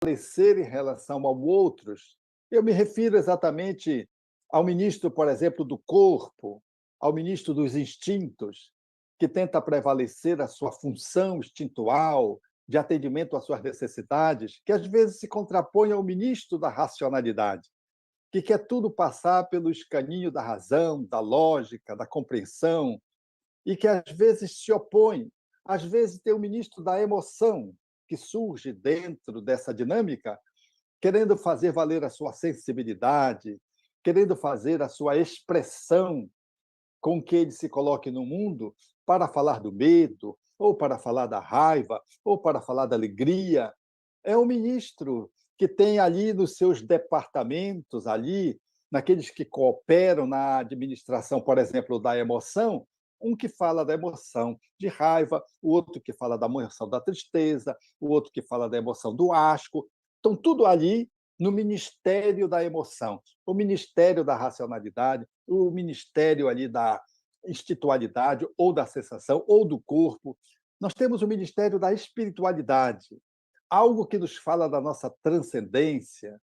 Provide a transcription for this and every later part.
prevalecer em relação ao outros, eu me refiro exatamente ao ministro, por exemplo, do corpo, ao ministro dos instintos, que tenta prevalecer a sua função instintual de atendimento às suas necessidades, que às vezes se contrapõe ao ministro da racionalidade, que quer tudo passar pelo escaninho da razão, da lógica, da compreensão, e que às vezes se opõe. Às vezes tem o ministro da emoção, que surge dentro dessa dinâmica, querendo fazer valer a sua sensibilidade, querendo fazer a sua expressão com que ele se coloque no mundo para falar do medo, ou para falar da raiva, ou para falar da alegria. É o ministro que tem ali nos seus departamentos, ali, naqueles que cooperam na administração, por exemplo, da emoção, um que fala da emoção de raiva, o outro que fala da emoção da tristeza, o outro que fala da emoção do asco. Estão tudo ali no ministério da emoção, o ministério da racionalidade, o ministério ali da instintualidade, ou da sensação, ou do corpo. Nós temos o ministério da espiritualidade, algo que nos fala da nossa transcendência,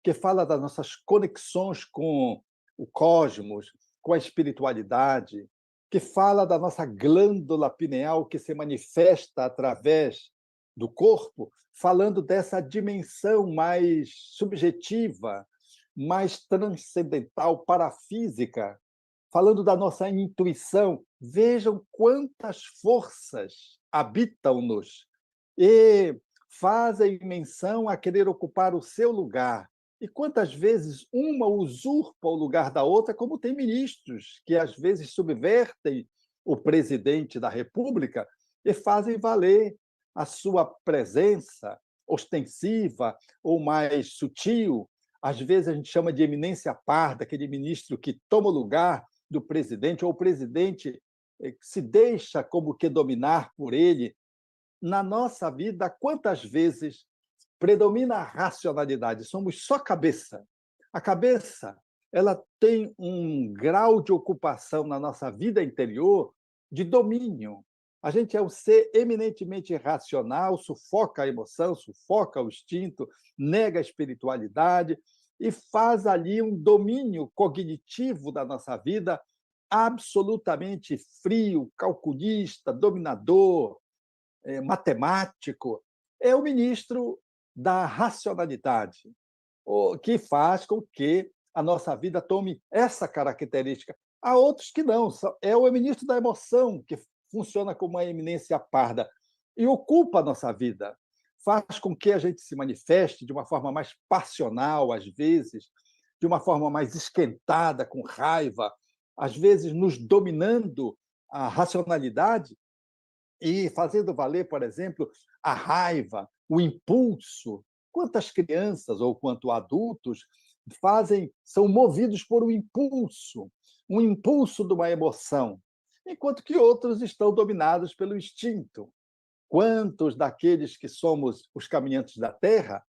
que fala das nossas conexões com o cosmos, com a espiritualidade, que fala da nossa glândula pineal que se manifesta através do corpo, falando dessa dimensão mais subjetiva, mais transcendental, parafísica, falando da nossa intuição. Vejam quantas forças habitam-nos e fazem menção a querer ocupar o seu lugar. E quantas vezes uma usurpa o lugar da outra, como tem ministros que às vezes subvertem o presidente da República e fazem valer a sua presença ostensiva ou mais sutil. Às vezes a gente chama de eminência parda, aquele ministro que toma o lugar do presidente, ou o presidente se deixa como que dominar por ele. Na nossa vida, quantas vezes predomina a racionalidade? Somos só cabeça. A cabeça, ela tem um grau de ocupação na nossa vida interior de domínio. A gente é um ser eminentemente racional, sufoca a emoção, sufoca o instinto, nega a espiritualidade e faz ali um domínio cognitivo da nossa vida absolutamente frio, calculista, dominador, matemático. É o ministro da racionalidade, que faz com que a nossa vida tome essa característica. Há outros que não, é o ministro da emoção, que funciona como uma eminência parda e ocupa a nossa vida, faz com que a gente se manifeste de uma forma mais passional, às vezes, de uma forma mais esquentada, com raiva, às vezes nos dominando a racionalidade e fazendo valer, por exemplo, a raiva, o impulso. Quantas crianças ou quanto adultos são movidos por um impulso de uma emoção, enquanto que outros estão dominados pelo instinto. Quantos daqueles que somos os caminhantes da Terra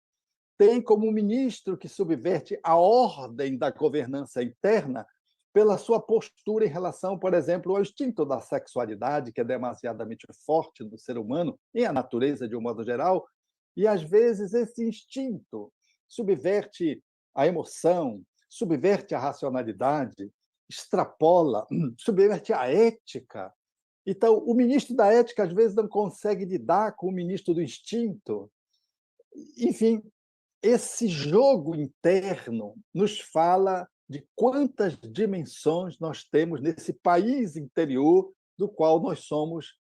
têm como um ministro que subverte a ordem da governança interna pela sua postura em relação, por exemplo, ao instinto da sexualidade, que é demasiadamente forte no ser humano e a natureza de um modo geral, e às vezes esse instinto subverte a emoção, subverte a racionalidade, extrapola, subverte a ética. Então, o ministro da ética às vezes não consegue lidar com o ministro do instinto. Enfim, esse jogo interno nos fala de quantas dimensões nós temos nesse país interior do qual nós somos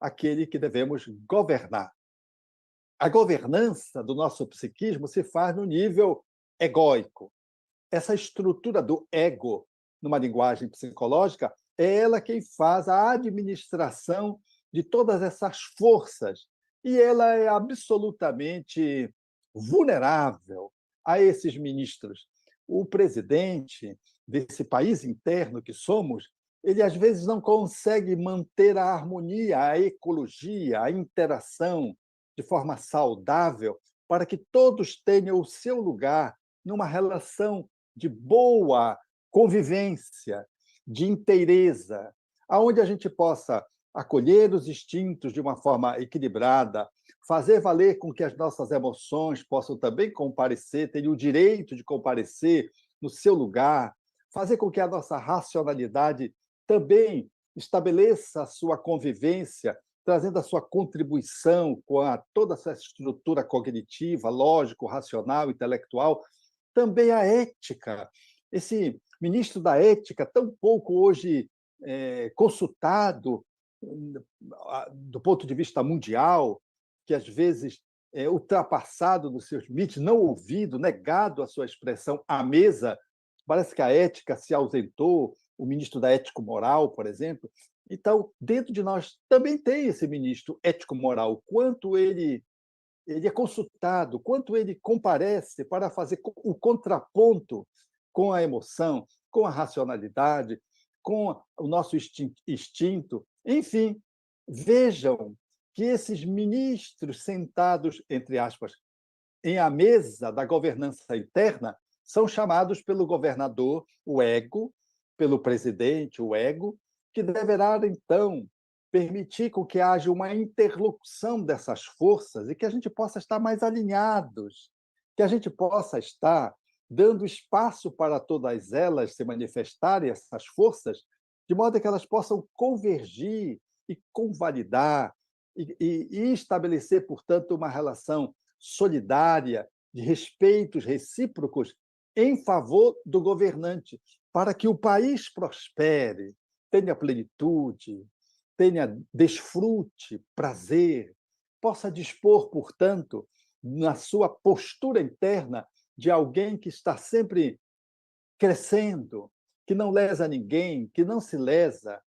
aquele que devemos governar. A governança do nosso psiquismo se faz no nível egóico. Essa estrutura do ego, numa linguagem psicológica, é ela quem faz a administração de todas essas forças. E ela é absolutamente vulnerável a esses ministros. O presidente desse país interno que somos, ele às vezes não consegue manter a harmonia, a ecologia, a interação de forma saudável para que todos tenham o seu lugar numa relação de boa convivência, de inteireza, aonde a gente possa acolher os instintos de uma forma equilibrada, fazer valer com que as nossas emoções possam também comparecer, terem o direito de comparecer no seu lugar, fazer com que a nossa racionalidade também estabeleça a sua convivência, trazendo a sua contribuição com toda essa estrutura cognitiva, lógico, racional, intelectual, também a ética. Esse ministro da Ética, tão pouco hoje consultado do ponto de vista mundial, que às vezes é ultrapassado nos seus limites, não ouvido, negado a sua expressão à mesa. Parece que a ética se ausentou, o ministro da Ético-Moral, por exemplo. Então, dentro de nós também tem esse ministro ético-moral. Quanto ele é consultado, quanto ele comparece para fazer o contraponto com a emoção, com a racionalidade, com o nosso instinto. Enfim, vejam que esses ministros sentados, entre aspas, em a mesa da governança interna, são chamados pelo governador, o ego, pelo presidente, o ego, que deverá, então, permitir com que haja uma interlocução dessas forças e que a gente possa estar mais alinhados, que a gente possa estar dando espaço para todas elas se manifestarem, essas forças, de modo que elas possam convergir e convalidar e estabelecer, portanto, uma relação solidária, de respeitos recíprocos em favor do governante, para que o país prospere, tenha plenitude, tenha desfrute, prazer, possa dispor, portanto, na sua postura interna de alguém que está sempre crescendo, que não lesa ninguém, que não se lesa,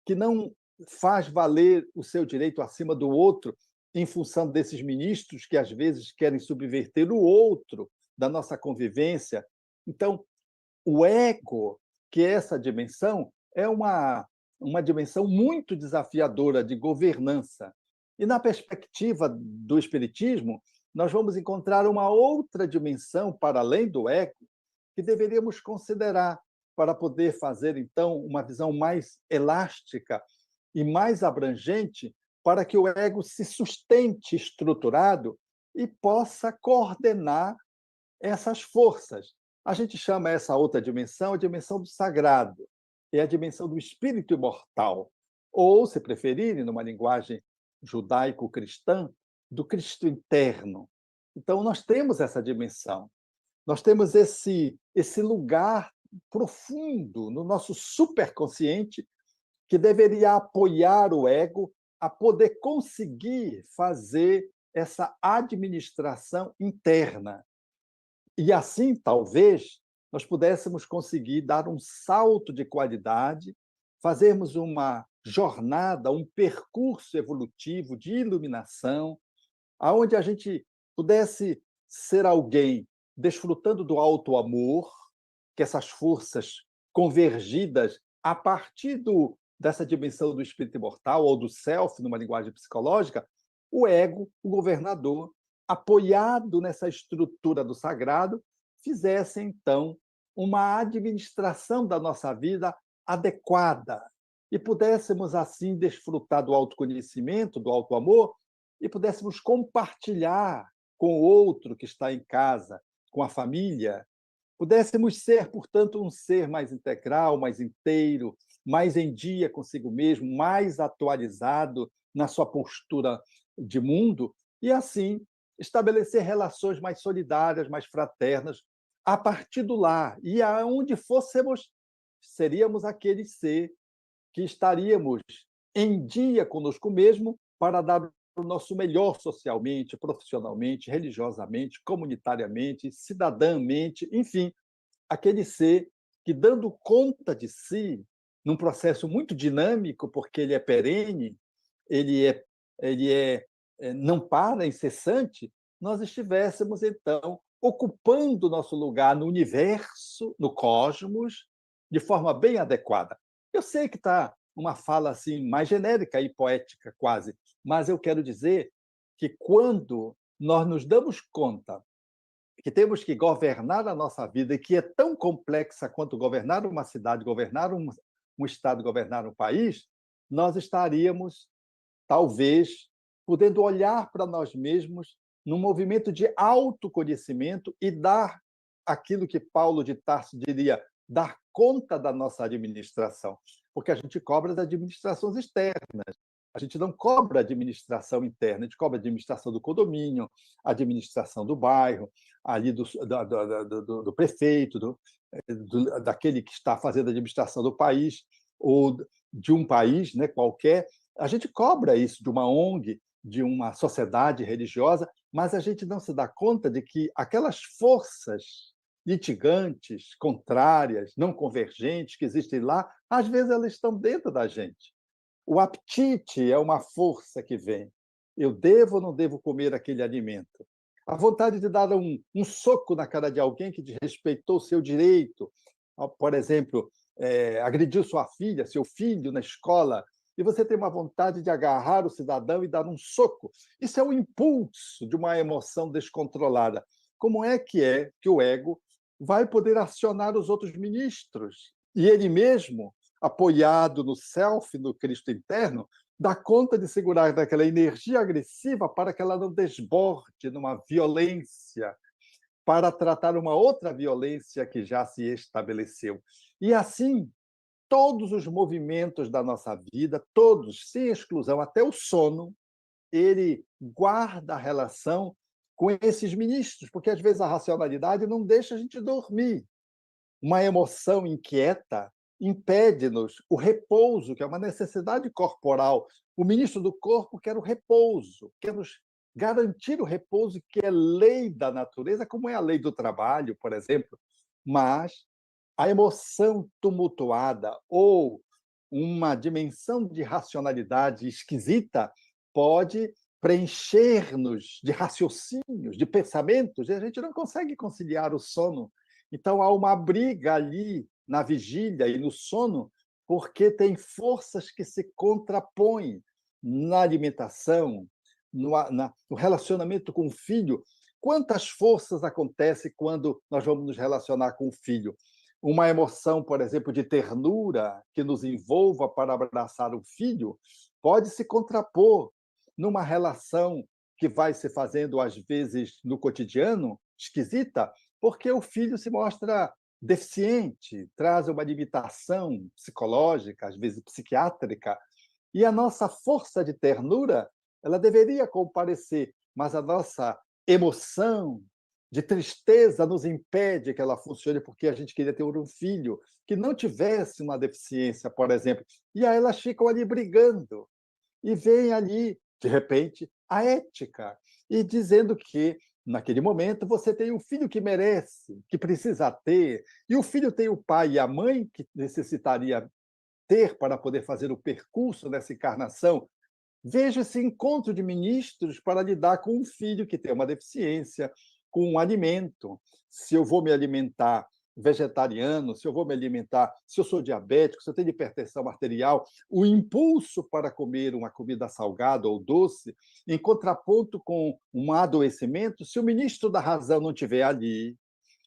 que não faz valer o seu direito acima do outro em função desses ministros que às vezes querem subverter o outro da nossa convivência. Então, o ego, que é essa dimensão, é uma dimensão muito desafiadora de governança. E na perspectiva do espiritismo, nós vamos encontrar uma outra dimensão para além do ego que deveríamos considerar para poder fazer então uma visão mais elástica e mais abrangente para que o ego se sustente estruturado e possa coordenar essas forças. A gente chama essa outra dimensão a dimensão do sagrado, é a dimensão do espírito imortal, ou, se preferirem, numa linguagem judaico-cristã, do Cristo interno. Então, nós temos essa dimensão, nós temos esse lugar profundo no nosso superconsciente que deveria apoiar o ego a poder conseguir fazer essa administração interna. E assim, talvez, nós pudéssemos conseguir dar um salto de qualidade, fazermos uma jornada, um percurso evolutivo de iluminação, aonde a gente pudesse ser alguém desfrutando do alto amor, que essas forças convergidas a partir dessa dimensão do espírito imortal ou do self, numa linguagem psicológica, o ego, o governador, apoiado nessa estrutura do sagrado, fizesse, então, uma administração da nossa vida adequada e pudéssemos, assim, desfrutar do autoconhecimento, do auto-amor e pudéssemos compartilhar com o outro que está em casa, com a família, pudéssemos ser, portanto, um ser mais integral, mais inteiro, mais em dia consigo mesmo, mais atualizado na sua postura de mundo e, assim, estabelecer relações mais solidárias, mais fraternas, a partir do lar. E aonde fôssemos, seríamos aquele ser que estaríamos em dia conosco mesmo para dar o nosso melhor socialmente, profissionalmente, religiosamente, comunitariamente, cidadãmente, enfim, aquele ser que, dando conta de si, num processo muito dinâmico, porque ele é perene, ele não para, incessante, nós estivéssemos, então, ocupando o nosso lugar no universo, no cosmos, de forma bem adequada. Eu sei que está uma fala assim mais genérica e poética quase, mas eu quero dizer que quando nós nos damos conta que temos que governar a nossa vida e que é tão complexa quanto governar uma cidade, governar um estado, governar um país, nós estaríamos, talvez, podendo olhar para nós mesmos num movimento de autoconhecimento e dar aquilo que Paulo de Tarso diria, dar conta da nossa administração, porque a gente cobra das administrações externas. A gente não cobra a administração interna, a gente cobra a administração do condomínio, a administração do bairro, ali do prefeito, daquele que está fazendo a administração do país, ou de um país, né, qualquer. A gente cobra isso de uma ONG, de uma sociedade religiosa, mas a gente não se dá conta de que aquelas forças litigantes, contrárias, não convergentes que existem lá, às vezes elas estão dentro da gente. O apetite é uma força que vem. Eu devo ou não devo comer aquele alimento? A vontade de dar um soco na cara de alguém que desrespeitou o seu direito, por exemplo, agrediu sua filha, seu filho na escola, e você tem uma vontade de agarrar o cidadão e dar um soco. Isso é um impulso de uma emoção descontrolada. Como é que o ego vai poder acionar os outros ministros? E ele mesmo, apoiado no self, no Cristo interno, dá conta de segurar daquela energia agressiva para que ela não desborde numa violência, para tratar uma outra violência que já se estabeleceu. E assim, todos os movimentos da nossa vida, todos, sem exclusão, até o sono, ele guarda a relação com esses ministros, porque às vezes a racionalidade não deixa a gente dormir. Uma emoção inquieta impede-nos o repouso, que é uma necessidade corporal. O ministro do corpo quer o repouso, quer nos garantir o repouso, que é lei da natureza, como é a lei do trabalho, por exemplo. Mas a emoção tumultuada ou uma dimensão de racionalidade esquisita pode preencher-nos de raciocínios, de pensamentos, e a gente não consegue conciliar o sono. Então, há uma briga ali na vigília e no sono, porque tem forças que se contrapõem na alimentação, no relacionamento com o filho. Quantas forças acontecem quando nós vamos nos relacionar com o filho? Uma emoção, por exemplo, de ternura que nos envolva para abraçar o filho pode se contrapor numa relação que vai se fazendo, às vezes, no cotidiano, esquisita, porque o filho se mostra deficiente, traz uma limitação psicológica, às vezes psiquiátrica, e a nossa força de ternura, ela deveria comparecer, mas a nossa emoção de tristeza nos impede que ela funcione, porque a gente queria ter um filho que não tivesse uma deficiência, por exemplo. E aí elas ficam ali brigando. E vem ali, de repente, a ética, e dizendo que, naquele momento, você tem um filho que merece, que precisa ter, e o filho tem o pai e a mãe que necessitaria ter para poder fazer o percurso dessa encarnação. Veja esse encontro de ministros para lidar com um filho que tem uma deficiência, com um alimento. Se eu vou me alimentar vegetariano, se eu vou me alimentar, se eu sou diabético, se eu tenho hipertensão arterial, o impulso para comer uma comida salgada ou doce, em contraponto com um adoecimento, se o ministro da razão não estiver ali,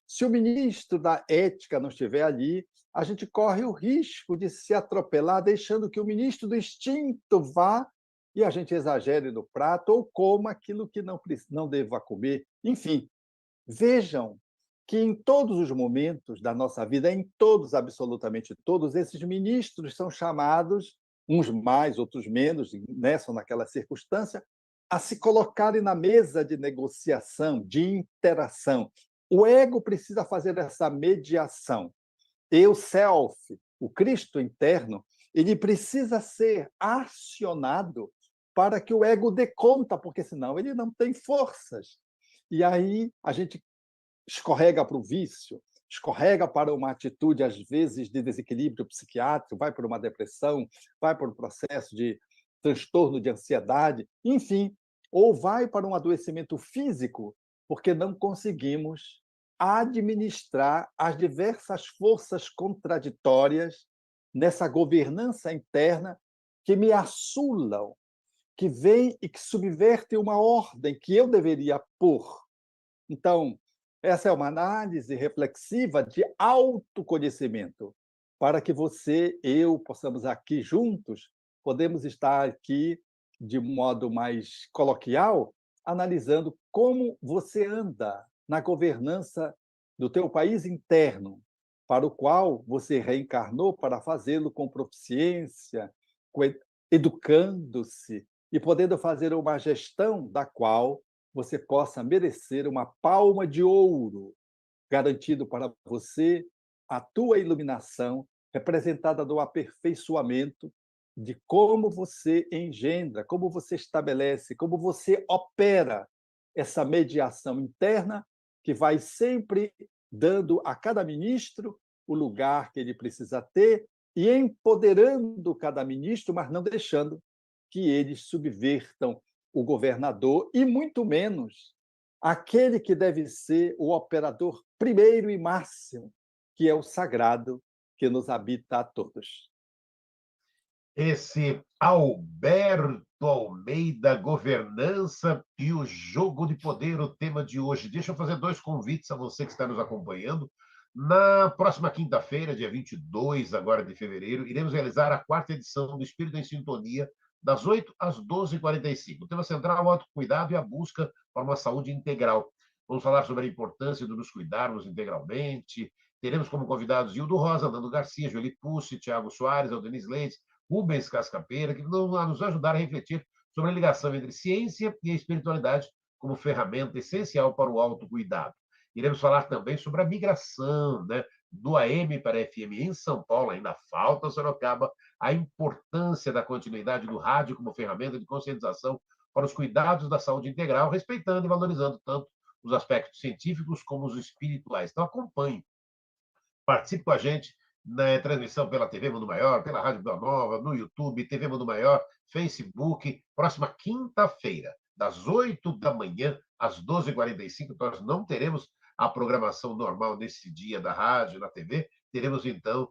se o ministro da ética não estiver ali, a gente corre o risco de se atropelar, deixando que o ministro do instinto vá e a gente exagere no prato ou coma aquilo que não deva comer. Enfim, vejam que em todos os momentos da nossa vida, em todos, absolutamente todos, esses ministros são chamados, uns mais, outros menos, nessa ou naquela circunstância, a se colocarem na mesa de negociação, de interação. O ego precisa fazer essa mediação. Eu, self, o Cristo interno, ele precisa ser acionado para que o ego dê conta, porque senão ele não tem forças. E aí a gente escorrega para o vício, escorrega para uma atitude, às vezes, de desequilíbrio psiquiátrico, vai para uma depressão, vai para um processo de transtorno de ansiedade, enfim, ou vai para um adoecimento físico, porque não conseguimos administrar as diversas forças contraditórias nessa governança interna que me assulam, que vêm e que subvertem uma ordem que eu deveria pôr. Então, essa é uma análise reflexiva de autoconhecimento, para que você, eu, possamos aqui juntos, podemos estar aqui de modo mais coloquial, analisando como você anda na governança do teu país interno, para o qual você reencarnou para fazê-lo com proficiência, educando-se e podendo fazer uma gestão da qual você possa merecer uma palma de ouro, garantido para você a tua iluminação, representada no aperfeiçoamento de como você engendra, como você estabelece, como você opera essa mediação interna que vai sempre dando a cada ministro o lugar que ele precisa ter e empoderando cada ministro, mas não deixando que eles subvertam o governador e muito menos aquele que deve ser o operador primeiro e máximo, que é o sagrado que nos habita a todos. Esse Alberto Almeida, governança e o jogo de poder, o tema de hoje. Deixa eu fazer 2 convites a você que está nos acompanhando. Na próxima quinta-feira, dia 22 agora de fevereiro, iremos realizar a 4ª edição do Espírito em Sintonia, das 8 às 12h45. O tema central é o autocuidado e a busca por uma saúde integral. Vamos falar sobre a importância de nos cuidarmos integralmente. Teremos como convidados Hildo Rosa, Nando Garcia, Joeli Pussi, Thiago Soares, Aldenis Leite, Rubens Cascapeira, que vão nos ajudar a refletir sobre a ligação entre ciência e a espiritualidade como ferramenta essencial para o autocuidado. Iremos falar também sobre a migração, né, do AM para a FM em São Paulo, ainda falta Sorocaba, a importância da continuidade do rádio como ferramenta de conscientização para os cuidados da saúde integral, respeitando e valorizando tanto os aspectos científicos como os espirituais. Então, acompanhe, participe com a gente na transmissão pela TV Mundo Maior, pela Rádio Boa Nova, no YouTube, TV Mundo Maior, Facebook, próxima quinta-feira, das 8 da manhã às 12h45. Nós não teremos a programação normal nesse dia da rádio, na TV, teremos então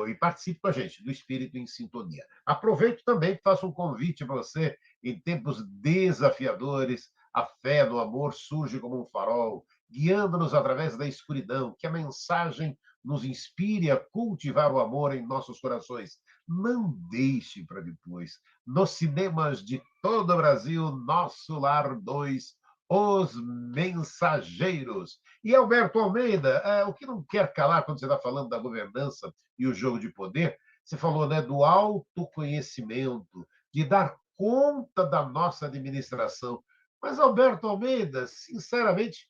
e participe com a gente do Espírito em Sintonia. Aproveito também e faço um convite para você, em tempos desafiadores, a fé no amor surge como um farol, guiando-nos através da escuridão, que a mensagem nos inspire a cultivar o amor em nossos corações. Não deixe para depois. Nos cinemas de todo o Brasil, Nosso Lar 2, Os Mensageiros. E Alberto Almeida, o que não quer calar quando você está falando da governança e o jogo de poder, você falou, né, do autoconhecimento, de dar conta da nossa administração. Mas, Alberto Almeida, sinceramente,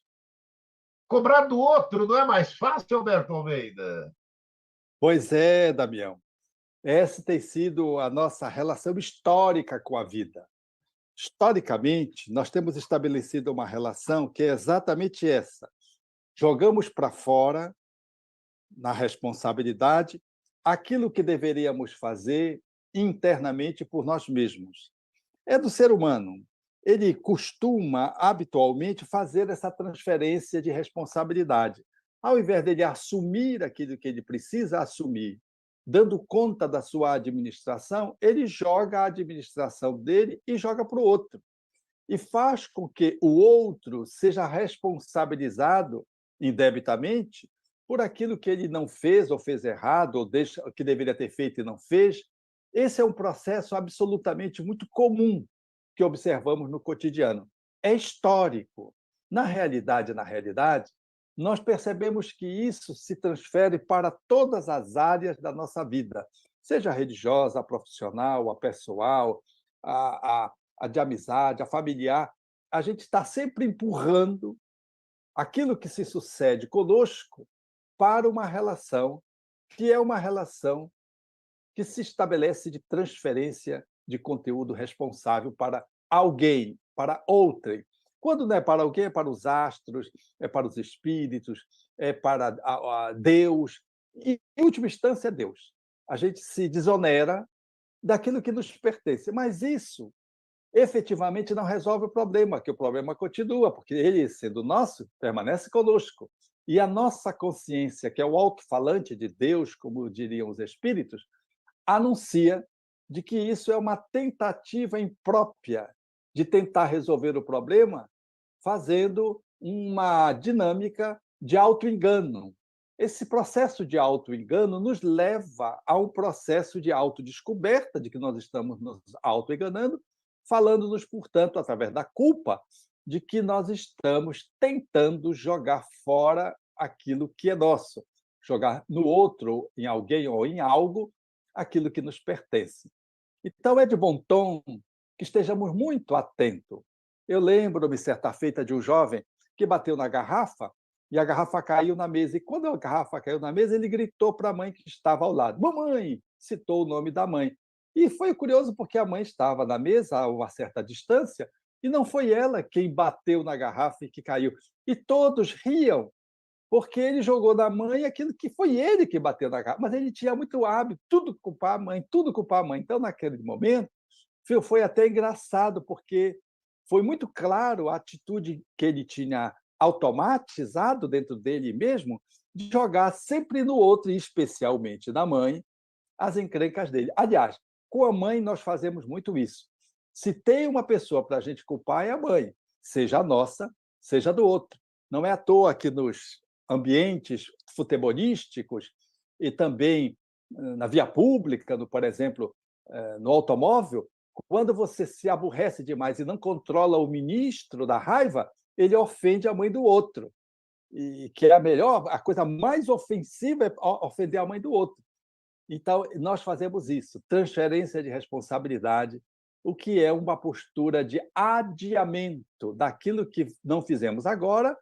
cobrar do outro não é mais fácil, Alberto Almeida? Pois é, Damião. Essa tem sido a nossa relação histórica com a vida. Historicamente, nós temos estabelecido uma relação que é exatamente essa. Jogamos para fora, na responsabilidade, aquilo que deveríamos fazer internamente por nós mesmos. É do ser humano. Ele costuma, habitualmente, fazer essa transferência de responsabilidade. Ao invés dele assumir aquilo que ele precisa assumir, dando conta da sua administração, ele joga a administração dele e joga para o outro. E faz com que o outro seja responsabilizado indebitamente por aquilo que ele não fez ou fez errado, ou que deveria ter feito e não fez. Esse é um processo absolutamente muito comum que observamos no cotidiano. É histórico. Na realidade, nós percebemos que isso se transfere para todas as áreas da nossa vida, seja a religiosa, a profissional, a pessoal, a de amizade, a familiar. A gente está sempre empurrando aquilo que se sucede conosco para uma relação que é uma relação que se estabelece de transferência de conteúdo responsável para alguém, para outrem. Quando não é para alguém, é para os astros, é para os espíritos, é para Deus. E, em última instância, é Deus. A gente se desonera daquilo que nos pertence. Mas isso, efetivamente, não resolve o problema, que o problema continua, porque ele, sendo nosso, permanece conosco. E a nossa consciência, que é o alto-falante de Deus, como diriam os espíritos, anuncia de que isso é uma tentativa imprópria de tentar resolver o problema fazendo uma dinâmica de autoengano. Esse processo de autoengano nos leva a um processo de autodescoberta de que nós estamos nos autoenganando falando-nos, portanto, através da culpa, de que nós estamos tentando jogar fora aquilo que é nosso, jogar no outro, em alguém ou em algo, aquilo que nos pertence. Então, é de bom tom que estejamos muito atentos. Eu lembro-me, certa feita, de um jovem que bateu na garrafa e a garrafa caiu na mesa. E quando a garrafa caiu na mesa, ele gritou para a mãe que estava ao lado: Mamãe! Citou o nome da mãe. E foi curioso porque a mãe estava na mesa a uma certa distância e não foi ela quem bateu na garrafa e que caiu. E todos riam, porque ele jogou na mãe aquilo que foi ele que bateu na garrafa. Mas ele tinha muito hábito, tudo culpar a mãe, tudo culpar a mãe. Então, naquele momento, foi até engraçado, porque foi muito claro a atitude que ele tinha automatizado dentro dele mesmo, de jogar sempre no outro, e especialmente na mãe, as encrencas dele. Aliás, com a mãe nós fazemos muito isso. Se tem uma pessoa para a gente culpar, é a mãe, seja a nossa, seja do outro. Não é à toa que nos ambientes futebolísticos e também na via pública, por exemplo, no automóvel, quando você se aborrece demais e não controla o ministro da raiva, ele ofende a mãe do outro. E que é a coisa mais ofensiva é ofender a mãe do outro. Então, nós fazemos isso, transferência de responsabilidade, o que é uma postura de adiamento daquilo que não fizemos agora,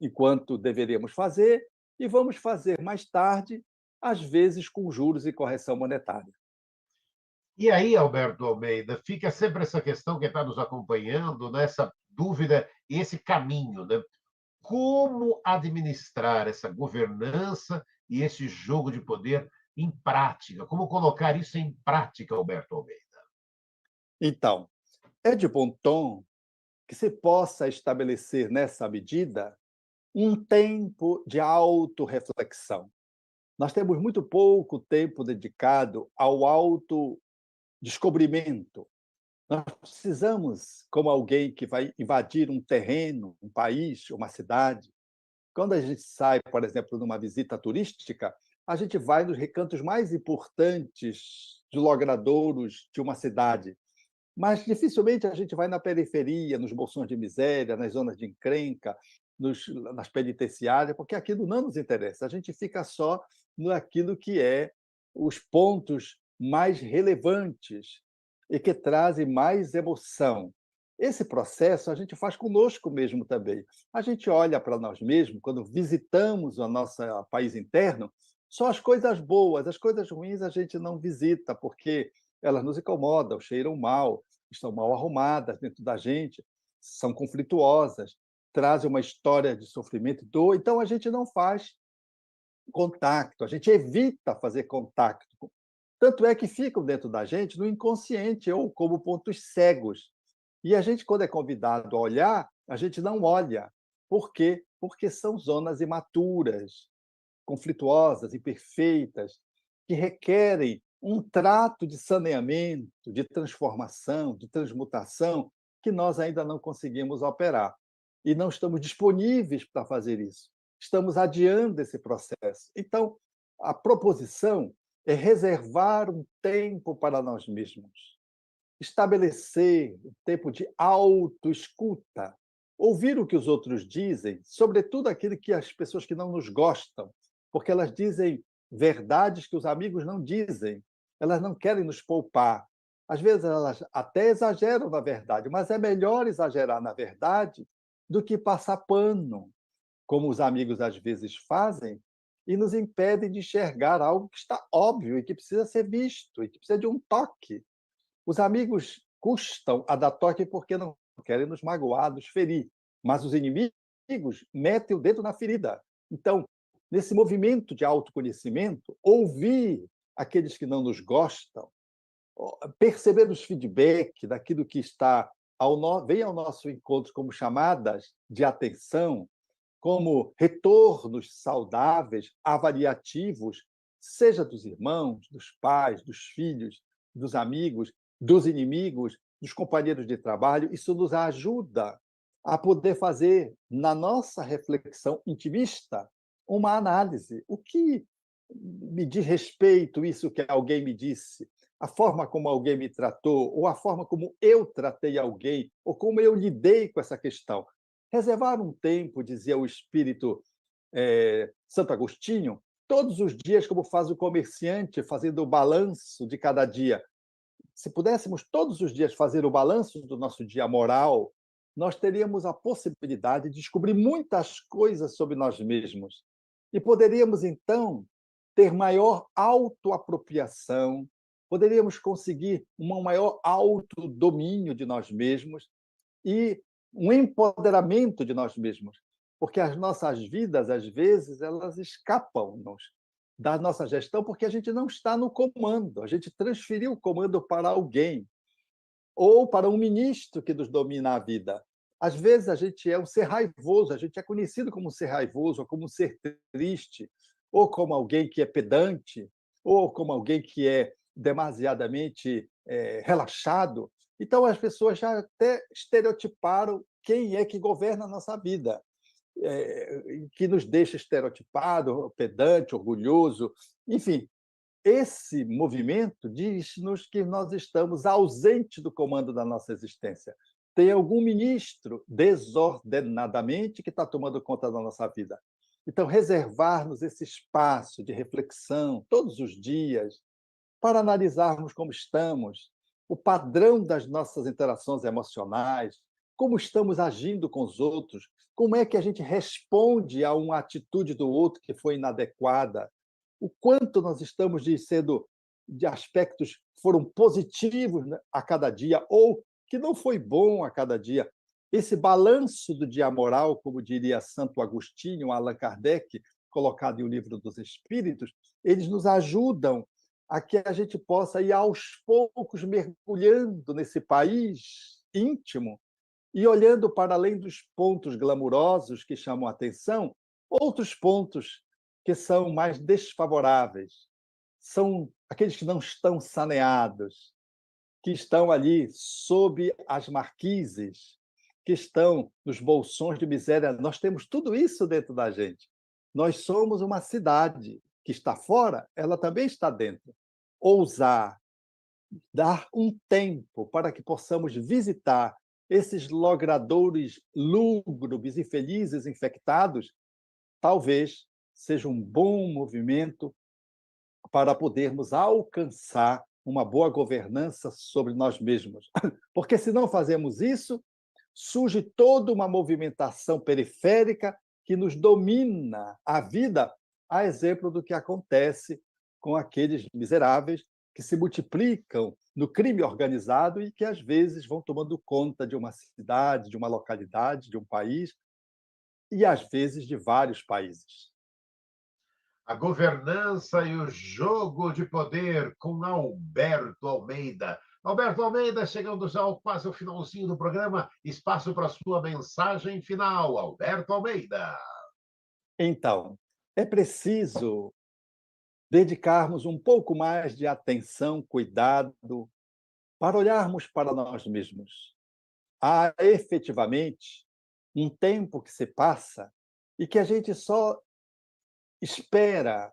enquanto deveríamos fazer, e vamos fazer mais tarde, às vezes com juros e correção monetária. E aí, Alberto Almeida, fica sempre essa questão que está nos acompanhando, né? Essa dúvida e esse caminho, né? Como administrar essa governança e esse jogo de poder em prática? Como colocar isso em prática, Alberto Almeida? Então, é de bom tom que se possa estabelecer nessa medida um tempo de autorreflexão. Nós temos muito pouco tempo dedicado ao autodescobrimento. Nós precisamos, como alguém que vai invadir um terreno, um país, uma cidade. Quando a gente sai, por exemplo, numa visita turística, a gente vai nos recantos mais importantes de logradouros de uma cidade. Mas dificilmente a gente vai na periferia, nos bolsões de miséria, nas zonas de encrenca, nas penitenciárias, porque aquilo não nos interessa. A gente fica só naquilo que é os pontos mais relevantes e que trazem mais emoção. Esse processo a gente faz conosco mesmo também. A gente olha para nós mesmos, quando visitamos o nosso país interno, só as coisas boas, as coisas ruins a gente não visita, porque elas nos incomodam, cheiram mal, estão mal arrumadas dentro da gente, são conflituosas, trazem uma história de sofrimento e dor, então a gente não faz contato, a gente evita fazer contato. Tanto é que ficam dentro da gente no inconsciente ou como pontos cegos. E a gente, quando é convidado a olhar, a gente não olha. Por quê? Porque são zonas imaturas, conflituosas, imperfeitas, que requerem um trato de saneamento, de transformação, de transmutação, que nós ainda não conseguimos operar. E não estamos disponíveis para fazer isso. Estamos adiando esse processo. Então, a proposição é reservar um tempo para nós mesmos, estabelecer um tempo de autoescuta, ouvir o que os outros dizem, sobretudo aquilo que as pessoas que não nos gostam, porque elas dizem verdades que os amigos não dizem, elas não querem nos poupar. Às vezes elas até exageram na verdade, mas é melhor exagerar na verdade do que passar pano, como os amigos às vezes fazem, e nos impedem de enxergar algo que está óbvio e que precisa ser visto, e que precisa de um toque. Os amigos custam a dar toque porque não querem nos magoar, nos ferir, mas os inimigos metem o dedo na ferida. Então, nesse movimento de autoconhecimento, ouvir aqueles que não nos gostam, perceber os feedbacks daquilo que vem ao nosso encontro como chamadas de atenção, como retornos saudáveis, avaliativos, seja dos irmãos, dos pais, dos filhos, dos amigos, dos inimigos, dos companheiros de trabalho, isso nos ajuda a poder fazer, na nossa reflexão intimista, uma análise. O que me diz respeito isso que alguém me disse? a forma como alguém me tratou, ou a forma como eu tratei alguém, ou como eu lidei com essa questão. Reservar um tempo, dizia o espírito Santo Agostinho, todos os dias, como faz o comerciante, fazendo o balanço de cada dia. Se pudéssemos todos os dias fazer o balanço do nosso dia moral, nós teríamos a possibilidade de descobrir muitas coisas sobre nós mesmos. E poderíamos, então, ter maior autoapropriação, poderíamos conseguir um maior autodomínio de nós mesmos e um empoderamento de nós mesmos, porque as nossas vidas, às vezes, elas escapam-nos da nossa gestão porque a gente não está no comando, a gente transferiu o comando para alguém ou para um ministro que nos domina a vida. Às vezes a gente é um ser raivoso, a gente é conhecido como um ser raivoso, ou como um ser triste, ou como alguém que é pedante, ou como alguém que é demasiadamente relaxado. Então as pessoas já até estereotiparam quem é que governa a nossa vida, que nos deixa estereotipado, pedante, orgulhoso, enfim. Esse movimento diz-nos que nós estamos ausentes do comando da nossa existência. Tem algum ministro desordenadamente que está tomando conta da nossa vida. Então, reservar-nos esse espaço de reflexão todos os dias para analisarmos como estamos, o padrão das nossas interações emocionais, como estamos agindo com os outros, como é que a gente responde a uma atitude do outro que foi inadequada, o quanto nós estamos sendo de aspectos que foram positivos, né, a cada dia ou que não foi bom a cada dia. Esse balanço do dia moral, como diria Santo Agostinho, Allan Kardec, colocado em O Livro dos Espíritos, eles nos ajudam a que a gente possa ir aos poucos mergulhando nesse país íntimo e olhando para além dos pontos glamurosos que chamam a atenção, outros pontos que são mais desfavoráveis. São aqueles que não estão saneados, que estão ali sob as marquises, que estão nos bolsões de miséria. Nós temos tudo isso dentro da gente. Nós somos uma cidade que está fora, ela também está dentro. Ousar, dar um tempo para que possamos visitar esses logradouros lúgubres e felizes infectados, talvez seja um bom movimento para podermos alcançar uma boa governança sobre nós mesmos. Porque se não fazemos isso, surge toda uma movimentação periférica que nos domina a vida, a exemplo do que acontece com aqueles miseráveis que se multiplicam no crime organizado e que, às vezes, vão tomando conta de uma cidade, de uma localidade, de um país e, às vezes, de vários países. A governança e o jogo de poder com Alberto Almeida. Alberto Almeida, chegando já quase ao finalzinho do programa, espaço para a sua mensagem final. Alberto Almeida. Então, é preciso dedicarmos um pouco mais de atenção, cuidado, para olharmos para nós mesmos. Há efetivamente um tempo que se passa e que a gente só espera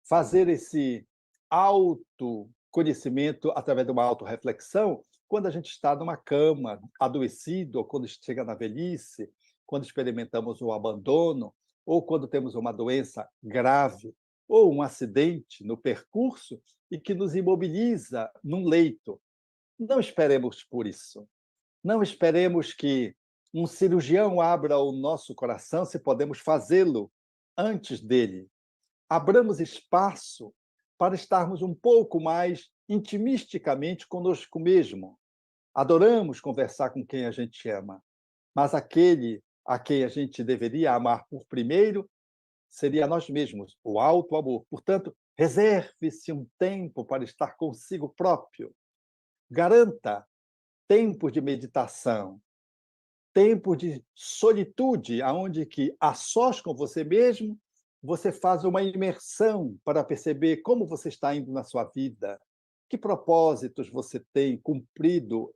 fazer esse autoconhecimento através de uma autorreflexão quando a gente está numa cama, adoecido, ou quando chega na velhice, quando experimentamos o abandono, ou quando temos uma doença grave, ou um acidente no percurso e que nos imobiliza num leito. Não esperemos por isso. Não esperemos que um cirurgião abra o nosso coração se podemos fazê-lo antes dele. Abramos espaço para estarmos um pouco mais intimisticamente conosco mesmo. Adoramos conversar com quem a gente ama, mas aquele a quem a gente deveria amar por primeiro seria nós mesmos, o auto-amor. Portanto, reserve-se um tempo para estar consigo próprio. Garanta tempo de meditação, tempo de solitude, aonde que a sós com você mesmo, você faz uma imersão para perceber como você está indo na sua vida, que propósitos você tem cumprido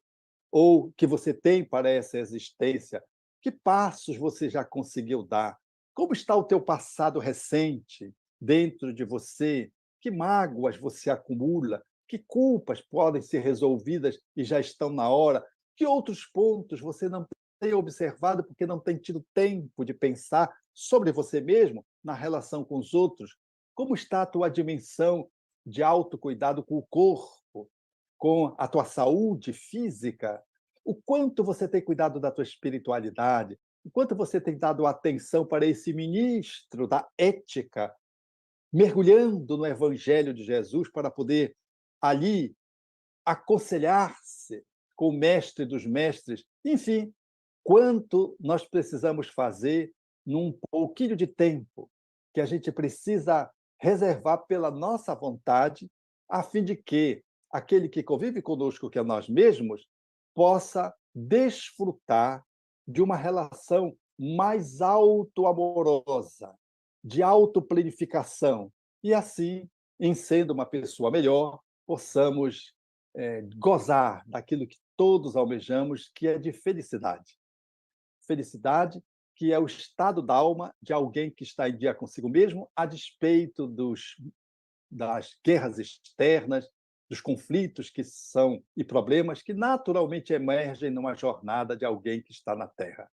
ou que você tem para essa existência, que passos você já conseguiu dar, como está o teu passado recente dentro de você, que mágoas você acumula, Que culpas podem ser resolvidas e já estão na hora? Que outros pontos você não tem observado porque não tem tido tempo de pensar sobre você mesmo na relação com os outros? Como está a tua dimensão de autocuidado com o corpo, com a tua saúde física? O quanto você tem cuidado da tua espiritualidade? O quanto você tem dado atenção para esse ministro da ética, mergulhando no Evangelho de Jesus para poder ali aconselhar-se com o mestre dos mestres? Enfim, quanto nós precisamos fazer num pouquinho de tempo que a gente precisa reservar pela nossa vontade, a fim de que aquele que convive conosco, que é nós mesmos, possa desfrutar de uma relação mais auto-amorosa, de autoplanificação. E assim, em sendo uma pessoa melhor, possamos gozar daquilo que todos almejamos, que é de felicidade. Felicidade, que é o estado da alma de alguém que está em dia consigo mesmo, a despeito das guerras externas, dos conflitos que são e problemas que naturalmente emergem numa jornada de alguém que está na Terra.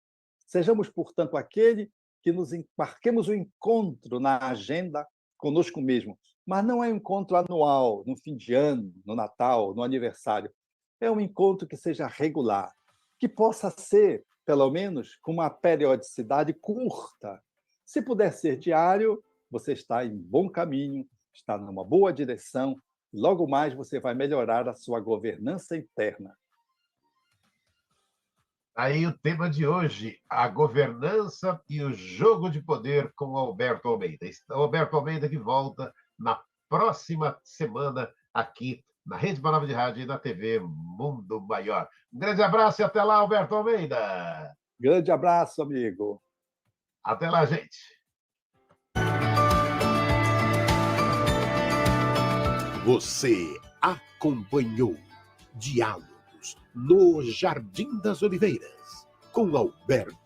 Sejamos, portanto, aquele que marquemos o encontro na agenda conosco mesmo, mas não é um encontro anual, no fim de ano, no Natal, no aniversário. É um encontro que seja regular, que possa ser, pelo menos, com uma periodicidade curta. Se puder ser diário, você está em bom caminho, está numa boa direção, logo mais você vai melhorar a sua governança interna. Aí o tema de hoje, a governança e o jogo de poder com Alberto Almeida. Alberto Almeida que volta na próxima semana aqui na Rede Panorama de Rádio e na TV Mundo Maior. Um grande abraço e até lá, Alberto Almeida. Grande abraço, amigo. Até lá, gente. Você acompanhou Diálogos no Jardim das Oliveiras, com Alberto